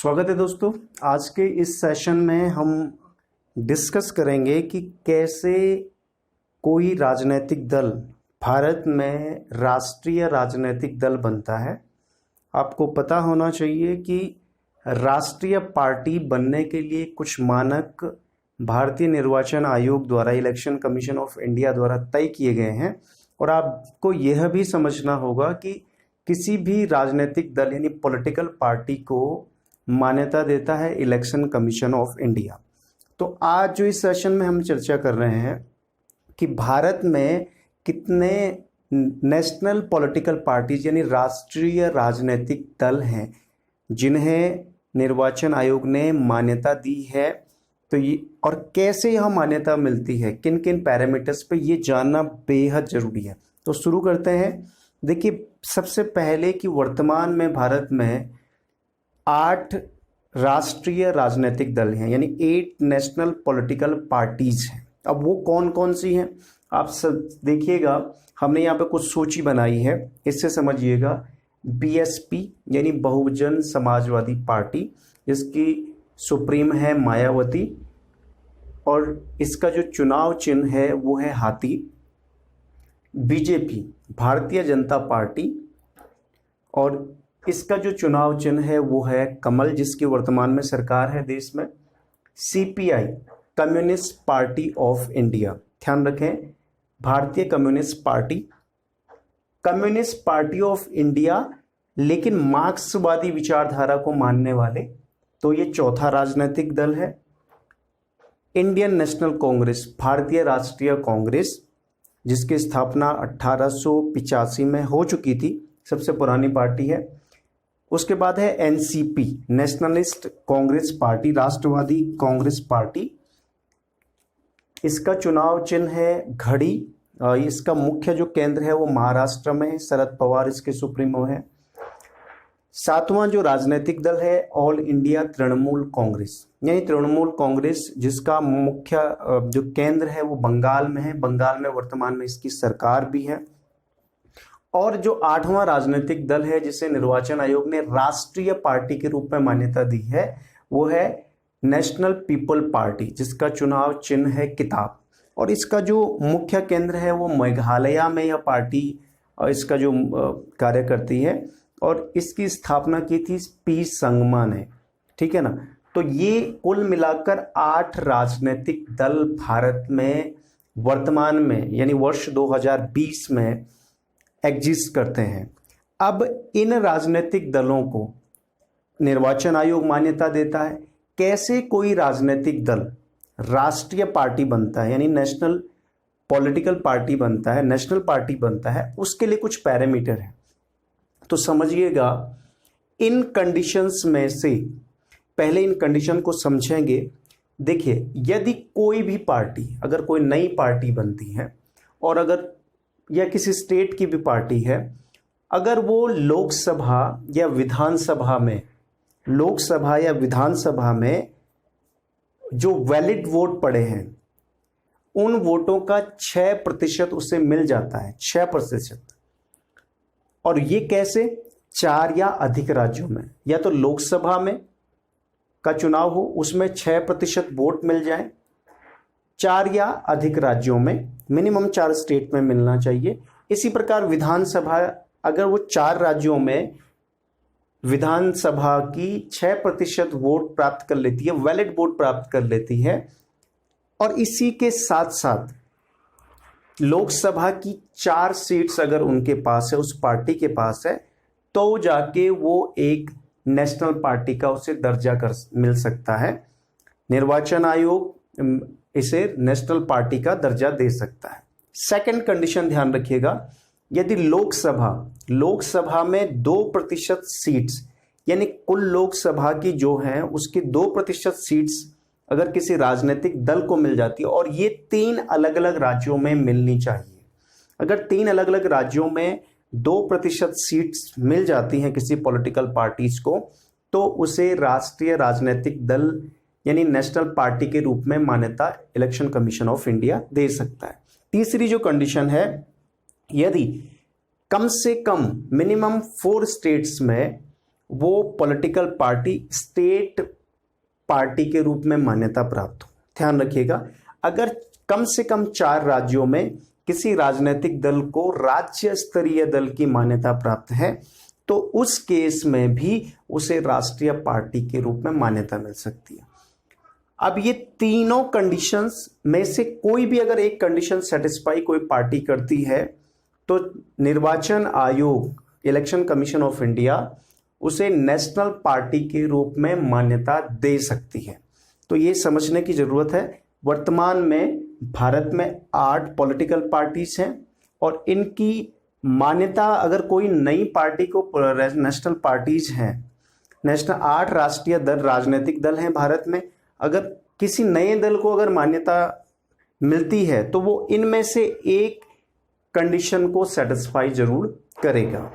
स्वागत है दोस्तों। आज के इस सेशन में हम डिस्कस करेंगे कि कैसे कोई राजनीतिक दल भारत में राष्ट्रीय राजनीतिक दल बनता है। आपको पता होना चाहिए कि राष्ट्रीय पार्टी बनने के लिए कुछ मानक भारतीय निर्वाचन आयोग द्वारा, इलेक्शन कमीशन ऑफ इंडिया द्वारा तय किए गए हैं। और आपको यह भी समझना होगा कि किसी भी राजनीतिक दल यानी पॉलिटिकल पार्टी को मान्यता देता है इलेक्शन कमीशन ऑफ इंडिया। तो आज जो इस सेशन में हम चर्चा कर रहे हैं कि भारत में कितने नेशनल पॉलिटिकल पार्टीज यानी राष्ट्रीय राजनीतिक दल हैं जिन्हें निर्वाचन आयोग ने मान्यता दी है। तो ये और कैसे यह मान्यता मिलती है, किन किन पैरामीटर्स पे, ये जानना बेहद ज़रूरी है। तो शुरू करते हैं। देखिए, सबसे पहले कि वर्तमान में भारत में 8 राष्ट्रीय राजनीतिक दल हैं, यानी 8 नेशनल पॉलिटिकल पार्टीज हैं। अब वो कौन कौन सी हैं आप सब देखिएगा। हमने यहाँ पे कुछ सूची बनाई है, इससे समझिएगा। बीएसपी यानी बहुजन समाजवादी पार्टी, इसकी सुप्रीम है मायावती और इसका जो चुनाव चिन्ह है वो है हाथी। बीजेपी भारतीय जनता पार्टी और इसका जो चुनाव चिन्ह है वो है कमल, जिसकी वर्तमान में सरकार है देश में। CPI communist party of India, ध्यान रखें, भारतीय communist party, communist party of India, लेकिन मार्क्सवादी विचारधारा को मानने वाले, तो ये चौथा राजनीतिक दल है। इंडियन नेशनल कांग्रेस, भारतीय राष्ट्रीय कांग्रेस, जिसकी स्थापना 1885 में हो चुकी थी, सबसे पुरानी पार्टी है। उसके बाद है एनसीपी, नेशनलिस्ट कांग्रेस पार्टी, राष्ट्रवादी कांग्रेस पार्टी, इसका चुनाव चिन्ह है घड़ी। इसका मुख्य जो केंद्र है वो महाराष्ट्र में है, शरद पवार इसके सुप्रीमो है। 7वां जो राजनीतिक दल है ऑल इंडिया तृणमूल कांग्रेस, यानी तृणमूल कांग्रेस, जिसका मुख्य जो केंद्र है वो बंगाल में है। बंगाल में वर्तमान में इसकी सरकार भी है। और जो 8वां राजनीतिक दल है जिसे निर्वाचन आयोग ने राष्ट्रीय पार्टी के रूप में मान्यता दी है वो है नेशनल पीपल पार्टी, जिसका चुनाव चिन्ह है किताब। और इसका जो मुख्य केंद्र है वो मेघालय में यह पार्टी इसका जो कार्य करती है और इसकी स्थापना की थी पी संगमा ने, ठीक है ना। तो ये कुल मिलाकर 8 राजनीतिक दल भारत में वर्तमान में यानी वर्ष 2020 में एग्जिस्ट करते हैं। अब इन राजनीतिक दलों को निर्वाचन आयोग मान्यता देता है। कैसे कोई राजनीतिक दल राष्ट्रीय पार्टी बनता है यानी नेशनल पॉलिटिकल पार्टी बनता है, नेशनल पार्टी बनता है, उसके लिए कुछ पैरामीटर हैं। तो समझिएगा, इन कंडीशंस में से पहले इन कंडीशन को समझेंगे। देखिए, यदि कोई भी पार्टी, अगर कोई नई पार्टी बनती है और अगर या किसी स्टेट की भी पार्टी है, अगर वो लोकसभा या विधानसभा में जो वैलिड वोट पड़े हैं उन वोटों का 6% उसे मिल जाता है, 6%। और ये कैसे? 4 या अधिक राज्यों में, या तो लोकसभा में का चुनाव हो उसमें 6% वोट मिल जाए, 4 या अधिक राज्यों में, मिनिमम 4 स्टेट में मिलना चाहिए। इसी प्रकार विधानसभा, अगर वो 4 राज्यों में विधानसभा की 6% वोट प्राप्त कर लेती है, वैलिड वोट प्राप्त कर लेती है, और इसी के साथ साथ लोकसभा की 4 सीट्स अगर उनके पास है, उस पार्टी के पास है, तो जाके वो एक नेशनल पार्टी का उसे दर्जा मिल सकता है। निर्वाचन आयोग इसे नेशनल पार्टी का दर्जा दे सकता है। सेकंड कंडीशन ध्यान रखिएगा, यदि लोकसभा में 2% सीट्स, यानी कुल लोकसभा की जो है उसकी 2% सीट्स अगर किसी राजनीतिक दल को मिल जाती है, और ये 3 अलग अलग राज्यों में मिलनी चाहिए। अगर 3 अलग अलग राज्यों में 2% सीट्स मिल जाती हैं किसी पॉलिटिकल पार्टीज को, तो उसे राष्ट्रीय राजनीतिक दल यानी नेशनल पार्टी के रूप में मान्यता इलेक्शन कमीशन ऑफ इंडिया दे सकता है। तीसरी जो कंडीशन है, यदि कम से कम मिनिमम 4 स्टेट्स में वो पॉलिटिकल पार्टी स्टेट पार्टी के रूप में मान्यता प्राप्त हो। ध्यान रखिएगा, अगर कम से कम 4 राज्यों में किसी राजनीतिक दल को राज्य स्तरीय दल की मान्यता प्राप्त है तो उस केस में भी उसे राष्ट्रीय पार्टी के रूप में मान्यता मिल सकती है। अब ये तीनों कंडीशंस में से कोई भी अगर एक कंडीशन सेटिस्फाई कोई पार्टी करती है तो निर्वाचन आयोग, इलेक्शन कमीशन ऑफ इंडिया उसे नेशनल पार्टी के रूप में मान्यता दे सकती है। तो ये समझने की जरूरत है। वर्तमान में भारत में 8 पॉलिटिकल पार्टीज हैं और इनकी मान्यता, अगर कोई नई पार्टी को नेशनल पार्टीज हैं, नेशनल 8 राष्ट्रीय दल, राजनीतिक दल हैं भारत में, अगर किसी नए दल को अगर मान्यता मिलती है तो वो इनमें से एक कंडीशन को सेटिस्फाई जरूर करेगा।